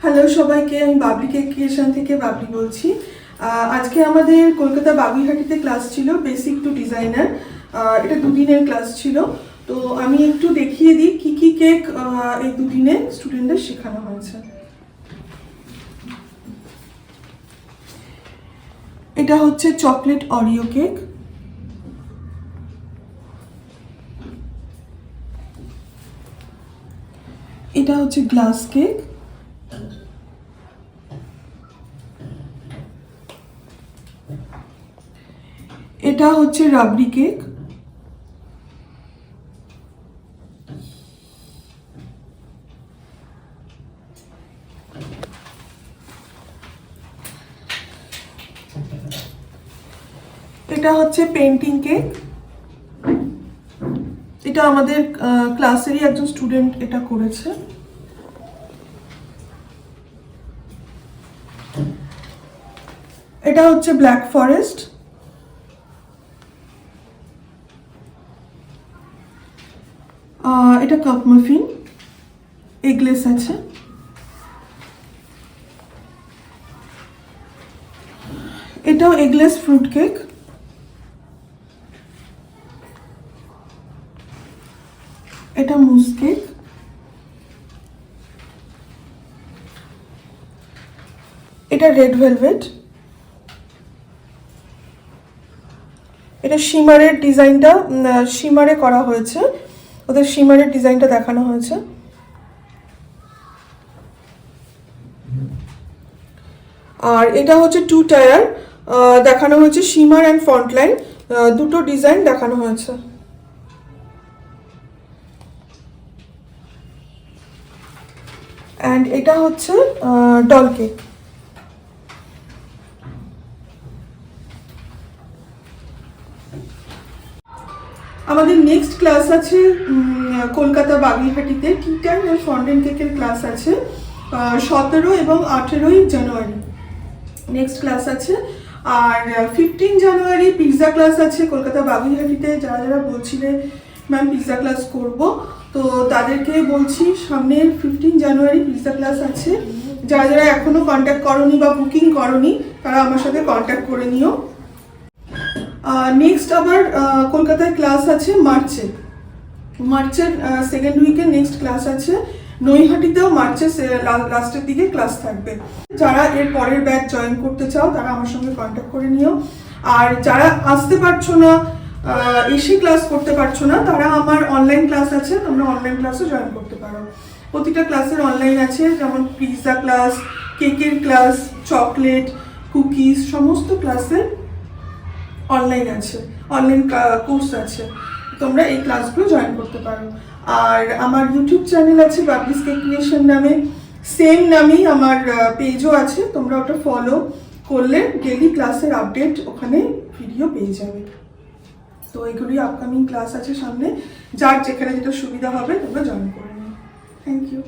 Hello সবাইকে, আমি Babli cake creation থেকে বাবলি বলছি। আজকে আমাদের কলকাতা বাগুইহাটিতে ক্লাস ছিল বেসিক টু ডিজাইনার। এটা দুদিনের ক্লাস ছিল। তো আমি একটু দেখিয়ে দিই কি কি কেক এই দুদিনে স্টুডেন্টদের শেখানো হয়েছে। এটা হচ্ছে চকলেট অরিও কেক। এটা হচ্ছে গ্লাস কেক। এটা হচ্ছে রাবড়ি কেক। এটা হচ্ছে পেন্টিং কেক। এটা আমাদের ক্লাসেরই একজন স্টুডেন্ট এটা করেছে। এটা হচ্ছে ব্ল্যাক ফরেস্ট। এটা কাপ মাফিন, এগলেস আছে। এটাও এগলেস ফ্রুট কেক। এটা মুস কেক। এটা রেড ভেলভেট। এটা শিমারের ডিজাইনটা শিমারে করা হয়েছে, ওদের শিমারের ডিজাইনটা দেখানো হয়েছে। আর এটা হচ্ছে 2 টায়ার দেখানো হয়েছে, শিমার অ্যান্ড ফ্রন্টলাইন দুটো ডিজাইন দেখানো হয়েছে। অ্যান্ড এটা হচ্ছে ডল কেক। আমাদের নেক্সট ক্লাস আছে কলকাতা বাগুইহাটিতে টি টাইম আর ফন্ডেন্ট কেকের ক্লাস আছে 17 এবং 18 জানুয়ারি নেক্সট ক্লাস আছে। আর 15 জানুয়ারি পিৎজা ক্লাস আছে কলকাতা বাগুইহাটিতে। যারা যারা বলছিলে ম্যাম পিৎজা ক্লাস করব, তো তাদেরকে বলছি সামনের 15 জানুয়ারি পিৎজা ক্লাস আছে। যারা যারা এখনো কন্ট্যাক্ট করনি বা বুকিং করনি তারা আমার সাথে কন্ট্যাক্ট করে নিও। নেক্সট আবার কলকাতায় ক্লাস আছে মার্চের সেকেন্ড উইকে নেক্সট ক্লাস আছে। নৈহাটিতেও মার্চের লাস্টের দিকে ক্লাস থাকবে। যারা এর পরের ব্যাচ জয়েন করতে চাও তারা আমার সঙ্গে কন্ট্যাক্ট করে নিও। আর যারা আসতে পারছো না, এসে ক্লাস করতে পারছো না, তারা আমার অনলাইন ক্লাস আছে, তোমরা অনলাইন ক্লাসও জয়েন করতে পারো। প্রতিটা ক্লাসের অনলাইন আছে, যেমন পিৎজা ক্লাস, কেকের ক্লাস, চকলেট, কুকিজ, সমস্ত ক্লাসের অনলাইন আছে, অনলাইন কোর্স আছে, তোমরা এই ক্লাসগুলো জয়েন করতে পারো। আর আমার ইউটিউব চ্যানেল আছে বাবলিস কেক ক্রিয়েশন নামে, সেম নামেই আমার পেজও আছে, তোমরা ওটা ফলো করলে ডেইলি ক্লাসের আপডেট ওখানে ভিডিও পেয়ে যাবে। তো এগুলোই আপকামিং ক্লাস আছে সামনে, যার যেখানে যেটা সুবিধা হবে তোমরা জয়েন করে নিও। Thank you.